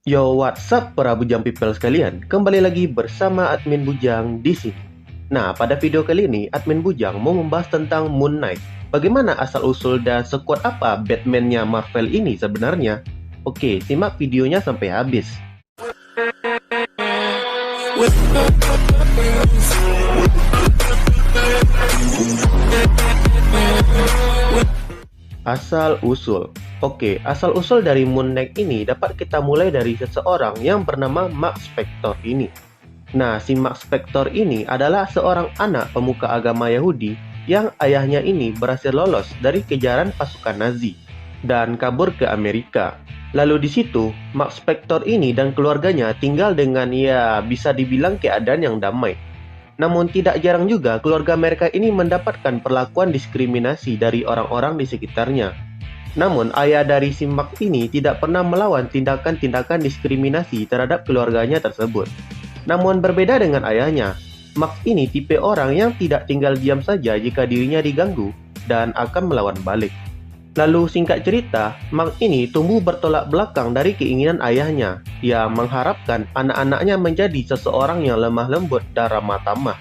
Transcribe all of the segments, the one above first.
Yo, what's up para Bujang people sekalian? Kembali lagi bersama admin Bujang di sini. Nah, pada video kali ini, admin Bujang mau membahas tentang Moon Knight. Bagaimana asal-usul dan sekuat apa Batman-nya Marvel ini sebenarnya? Oke, simak videonya sampai habis. Asal-usul. Oke, asal-usul dari Moon Knight ini dapat kita mulai dari seseorang yang bernama Mark Spector ini. Nah, si Mark Spector ini adalah seorang anak pemuka agama Yahudi yang ayahnya ini berhasil lolos dari kejaran pasukan Nazi dan kabur ke Amerika. Lalu di situ, Mark Spector ini dan keluarganya tinggal dengan bisa dibilang keadaan yang damai. Namun tidak jarang juga keluarga mereka ini mendapatkan perlakuan diskriminasi dari orang-orang di sekitarnya. Namun ayah dari si Mark ini tidak pernah melawan tindakan-tindakan diskriminasi terhadap keluarganya tersebut. Namun berbeda dengan ayahnya, Mark ini tipe orang yang tidak tinggal diam saja jika dirinya diganggu dan akan melawan balik. Lalu singkat cerita, Mark ini tumbuh bertolak belakang dari keinginan ayahnya yang mengharapkan anak-anaknya menjadi seseorang yang lemah lembut dan ramah tamah.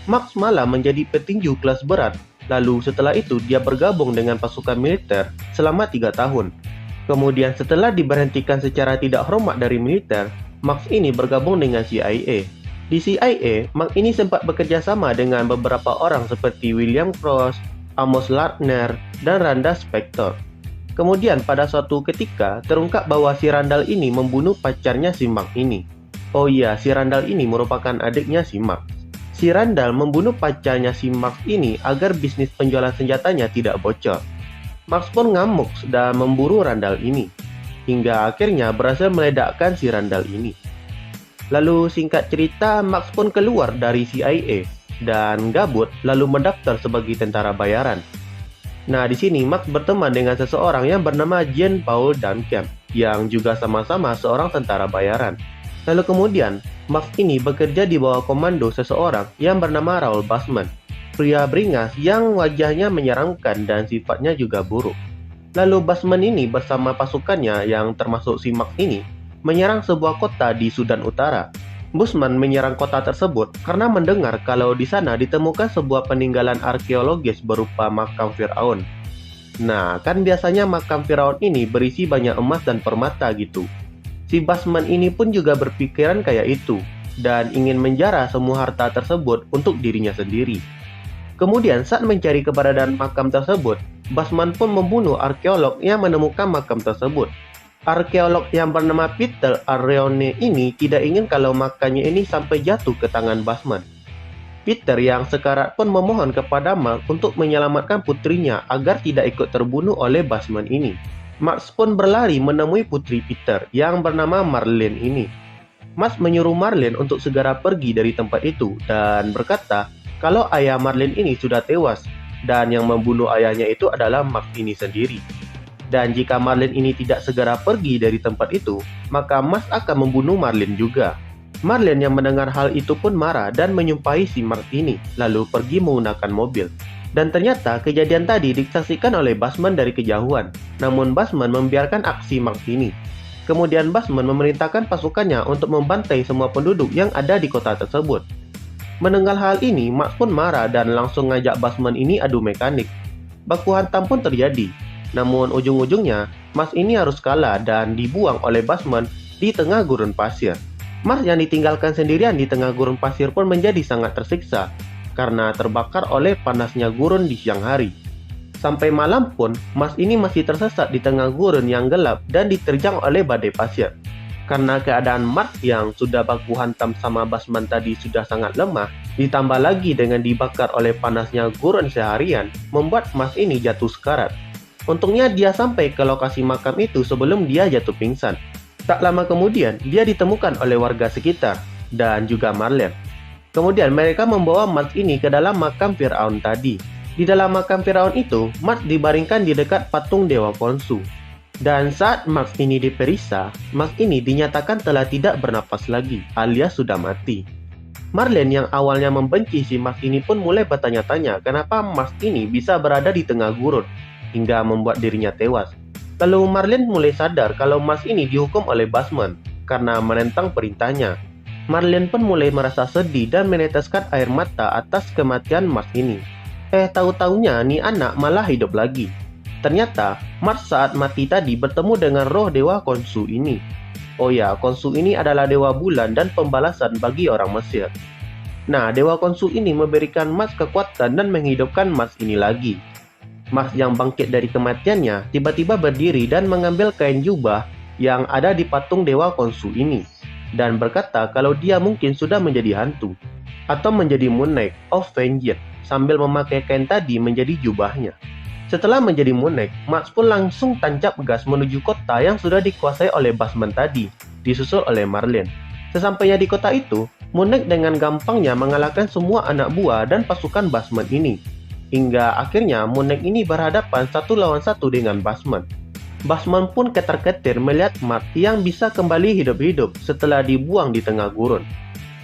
Mark malah menjadi petinju kelas berat, lalu setelah itu dia bergabung dengan pasukan militer selama 3 tahun. Kemudian setelah diberhentikan secara tidak hormat dari militer, Mark ini bergabung dengan CIA. Di CIA, Mark ini sempat bekerja sama dengan beberapa orang seperti William Cross, Amos Lardner, dan Randa Spector. Kemudian pada suatu ketika terungkap bahwa si Randall ini membunuh pacarnya si Mark ini. Oh iya, si Randall ini merupakan adiknya si Mark. Si Randall membunuh pacarnya si Mark ini agar bisnis penjualan senjatanya tidak bocor. Mark pun ngamuk dan memburu Randall ini, hingga akhirnya berhasil meledakkan si Randall ini. Lalu singkat cerita, Mark pun keluar dari CIA dan gabut lalu mendaftar sebagai tentara bayaran. Nah, di sini Mark berteman dengan seseorang yang bernama Jean Paul Duncan yang juga sama-sama seorang tentara bayaran. Lalu kemudian, Mark ini bekerja di bawah komando seseorang yang bernama Raoul Basman, pria beringas yang wajahnya menyeramkan dan sifatnya juga buruk. Lalu Basman ini bersama pasukannya yang termasuk si Mark ini menyerang sebuah kota di Sudan Utara. Busman menyerang kota tersebut karena mendengar kalau di sana ditemukan sebuah peninggalan arkeologis berupa makam Firaun. Nah, kan biasanya makam Firaun ini berisi banyak emas dan permata gitu. Si Busman ini pun juga berpikiran kayak itu dan ingin menjara semua harta tersebut untuk dirinya sendiri. Kemudian saat mencari keberadaan makam tersebut, Busman pun membunuh arkeolog yang menemukan makam tersebut. Arkeolog yang bernama Peter Areone ini tidak ingin kalau makamnya ini sampai jatuh ke tangan Busman. Peter yang sekarat pun memohon kepada Mark untuk menyelamatkan putrinya agar tidak ikut terbunuh oleh Busman ini. Mark pun berlari menemui putri Peter yang bernama Marlene ini. Mark menyuruh Marlene untuk segera pergi dari tempat itu dan berkata kalau ayah Marlene ini sudah tewas dan yang membunuh ayahnya itu adalah Mark ini sendiri. Dan jika Marlene ini tidak segera pergi dari tempat itu, maka Mark akan membunuh Marlene juga. Marlene yang mendengar hal itu pun marah dan menyumpahi si Mark ini, lalu pergi menggunakan mobil. Dan ternyata kejadian tadi disaksikan oleh Busman dari kejauhan, namun Busman membiarkan aksi Mark ini. Kemudian Busman memerintahkan pasukannya untuk membantai semua penduduk yang ada di kota tersebut. Mendengar hal ini, Mark pun marah dan langsung ngajak Busman ini adu mekanik. Baku hantam pun terjadi. Namun ujung-ujungnya, Mark ini harus kalah dan dibuang oleh Busman di tengah gurun pasir. Mark yang ditinggalkan sendirian di tengah gurun pasir pun menjadi sangat tersiksa karena terbakar oleh panasnya gurun di siang hari. Sampai malam pun, Mark ini masih tersesat di tengah gurun yang gelap dan diterjang oleh badai pasir. Karena keadaan Mark yang sudah baku hantam sama Busman tadi sudah sangat lemah, ditambah lagi dengan dibakar oleh panasnya gurun seharian, membuat Mark ini jatuh sekarat. Untungnya dia sampai ke lokasi makam itu sebelum dia jatuh pingsan. Tak lama kemudian, dia ditemukan oleh warga sekitar dan juga Marlene. Kemudian mereka membawa Mark ini ke dalam makam Firaun tadi. Di dalam makam Firaun itu, Mark dibaringkan di dekat patung Dewa Khonsu. Dan saat Mark ini diperiksa, Mark ini dinyatakan telah tidak bernapas lagi, alias sudah mati. Marlene yang awalnya membenci si Mark ini pun mulai bertanya-tanya kenapa Mark ini bisa berada di tengah gurun hingga membuat dirinya tewas. Lalu Marlene mulai sadar kalau Mark ini dihukum oleh Busman karena menentang perintahnya. Marlin pun mulai merasa sedih dan meneteskan air mata atas kematian Mars ini. Tahu-taunya nih anak malah hidup lagi. Ternyata Mars saat mati tadi bertemu dengan roh dewa Khonsu ini. Oh ya, Khonsu ini adalah dewa bulan dan pembalasan bagi orang Mesir. Nah, dewa Khonsu ini memberikan Mars kekuatan dan menghidupkan Mars ini lagi. Mars yang bangkit dari kematiannya tiba-tiba berdiri dan mengambil kain jubah yang ada di patung dewa Khonsu ini, dan berkata kalau dia mungkin sudah menjadi hantu atau menjadi Moon Knight of Vengeance sambil memakai kain tadi menjadi jubahnya. Setelah menjadi Moon Knight, Mars pun langsung tancap gas menuju kota yang sudah dikuasai oleh Basman tadi, disusul oleh Marlin. Sesampainya di kota itu, Moon Knight dengan gampangnya mengalahkan semua anak buah dan pasukan Basman ini. Hingga akhirnya Moon Knight ini berhadapan satu lawan satu dengan Basman. Basman pun ketar-ketir melihat Mars yang bisa kembali hidup-hidup setelah dibuang di tengah gurun.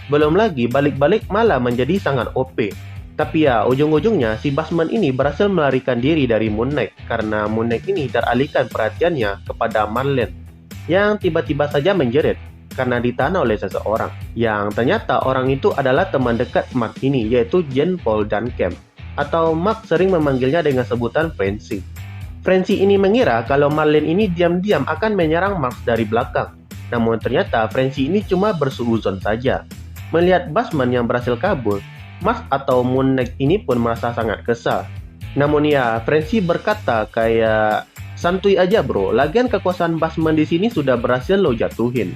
Belum lagi balik-balik malah menjadi sangat OP. Tapi ya, ujung-ujungnya si Basman ini berhasil melarikan diri dari Moon Knight karena Moon Knight ini teralihkan perhatiannya kepada Marlin yang tiba-tiba saja menjerit karena ditahan oleh seseorang yang ternyata orang itu adalah teman dekat Mars ini, yaitu Jean Paul Duncombe, atau Mark sering memanggilnya dengan sebutan Frenzy. Frenzy ini mengira kalau Marlin ini diam-diam akan menyerang Mars dari belakang. Namun ternyata Frenzy ini cuma bersuuzon saja. Melihat Basman yang berhasil kabur, Mars atau Moon Knight ini pun merasa sangat kesal. Namun ya, Frenzy berkata kayak, santuy aja bro, lagian kekuasaan Basman di sini sudah berhasil lo jatuhin.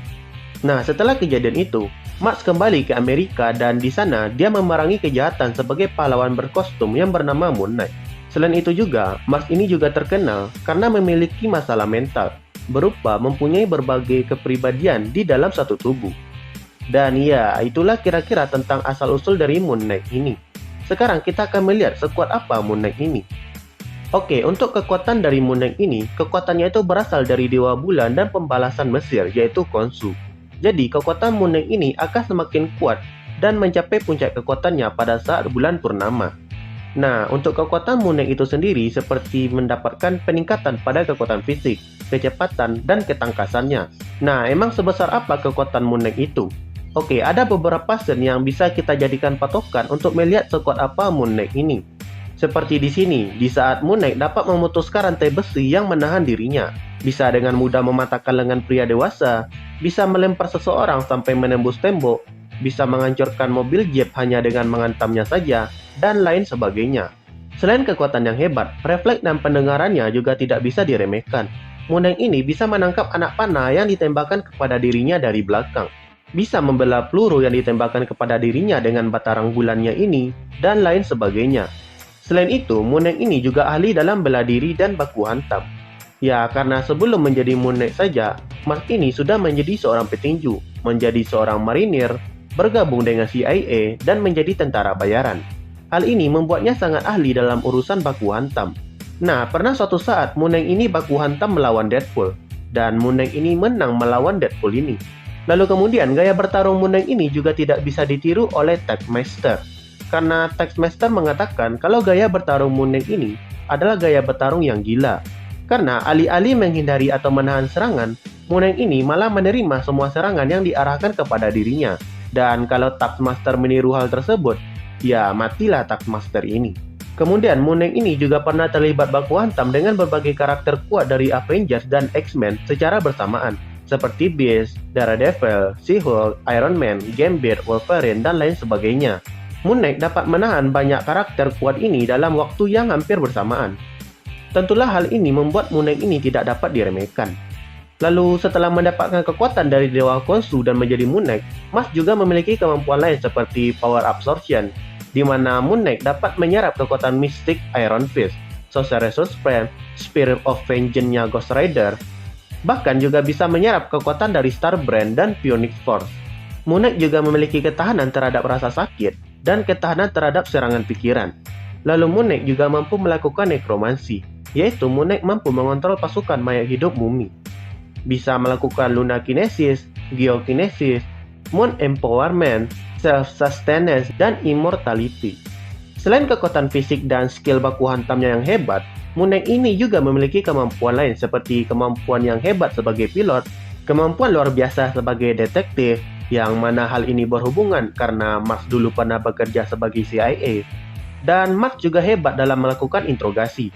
Nah, setelah kejadian itu, Mars kembali ke Amerika dan di sana dia memerangi kejahatan sebagai pahlawan berkostum yang bernama Moon Knight. Selain itu juga, Mars ini juga terkenal karena memiliki masalah mental, berupa mempunyai berbagai kepribadian di dalam satu tubuh. Dan ya, itulah kira-kira tentang asal-usul dari Moon Knight ini. Sekarang kita akan melihat sekuat apa Moon Knight ini. Oke, untuk kekuatan dari Moon Knight ini, kekuatannya itu berasal dari dewa bulan dan pembalasan Mesir, yaitu Khonsu. Jadi, kekuatan Moon Knight ini akan semakin kuat dan mencapai puncak kekuatannya pada saat bulan purnama. Nah, untuk kekuatan Moon Knight itu sendiri seperti mendapatkan peningkatan pada kekuatan fisik, kecepatan, dan ketangkasannya. Nah, emang sebesar apa kekuatan Moon Knight itu? Oke, ada beberapa scene yang bisa kita jadikan patokan untuk melihat sekuat apa Moon Knight ini. Seperti di sini, di saat Moon Knight dapat memutuskan rantai besi yang menahan dirinya, bisa dengan mudah mematahkan lengan pria dewasa, bisa melempar seseorang sampai menembus tembok, bisa menghancurkan mobil jeep hanya dengan menghantamnya saja, dan lain sebagainya. Selain kekuatan yang hebat, refleks dan pendengarannya juga tidak bisa diremehkan. Moon Knight ini bisa menangkap anak panah yang ditembakkan kepada dirinya dari belakang, bisa membelah peluru yang ditembakkan kepada dirinya dengan batarang bulannya ini, dan lain sebagainya. Selain itu, Moon Knight ini juga ahli dalam bela diri dan baku hantam. Ya, karena sebelum menjadi Moon Knight saja, Mars ini sudah menjadi seorang petinju, menjadi seorang marinir, bergabung dengan CIA, dan menjadi tentara bayaran. Hal ini membuatnya sangat ahli dalam urusan baku hantam. Nah, pernah suatu saat Moon Knight ini baku hantam melawan Deadpool, dan Moon Knight ini menang melawan Deadpool ini. Lalu kemudian gaya bertarung Moon Knight ini juga tidak bisa ditiru oleh Taskmaster, karena Taskmaster mengatakan kalau gaya bertarung Moon Knight ini adalah gaya bertarung yang gila. Karena alih-alih menghindari atau menahan serangan, Moon Knight ini malah menerima semua serangan yang diarahkan kepada dirinya. Dan kalau Taskmaster meniru hal tersebut, ya matilah Taskmaster ini. Kemudian Moon Knight ini juga pernah terlibat baku hantam dengan berbagai karakter kuat dari Avengers dan X-Men secara bersamaan, seperti Beast, Daredevil, She-Hulk, Iron Man, Gambit, Wolverine, dan lain sebagainya. Moon Knight dapat menahan banyak karakter kuat ini dalam waktu yang hampir bersamaan. Tentulah hal ini membuat Moon Knight ini tidak dapat diremehkan. Lalu setelah mendapatkan kekuatan dari Dewa Khonsu dan menjadi Moon Knight, Mars juga memiliki kemampuan lain seperti Power Absorption, di mana Moon Knight dapat menyerap kekuatan mistik Iron Fist, Sorcerer Supreme, Spirit of Vengeance-nya Ghost Rider, bahkan juga bisa menyerap kekuatan dari Starbrand dan Phoenix Force. Moon Knight juga memiliki ketahanan terhadap rasa sakit dan ketahanan terhadap serangan pikiran. Lalu Moon Knight juga mampu melakukan nekromansi, yaitu Moon Knight mampu mengontrol pasukan mayat hidup mumi. Bisa melakukan Lunakinesis, Geokinesis, Moon Empowerment, Self-Sustenance, dan Immortality. Selain kekuatan fisik dan skill baku hantamnya yang hebat, Moon Knight ini juga memiliki kemampuan lain seperti kemampuan yang hebat sebagai pilot, Kemampuan luar biasa sebagai detektif, yang mana hal ini berhubungan karena Max dulu pernah bekerja sebagai CIA, dan Max juga hebat dalam melakukan interogasi.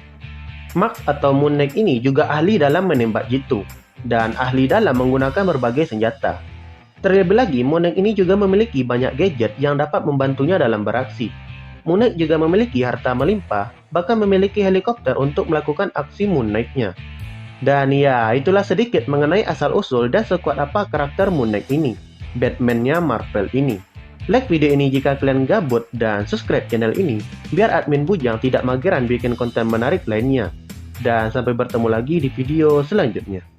Max atau Moon Knight ini juga ahli dalam menembak jitu, dan ahli dalam menggunakan berbagai senjata. Terlebih lagi, Moon Knight ini juga memiliki banyak gadget yang dapat membantunya dalam beraksi. Moon Knight juga memiliki harta melimpah, bahkan memiliki helikopter untuk melakukan aksi Moon Knight-nya. Dan ya, itulah sedikit mengenai asal-usul dan sekuat apa karakter Moon Knight ini, Batman-nya Marvel ini. Like video ini jika kalian gabut dan subscribe channel ini, biar admin Bujang tidak mageran bikin konten menarik lainnya. Dan sampai bertemu lagi di video selanjutnya.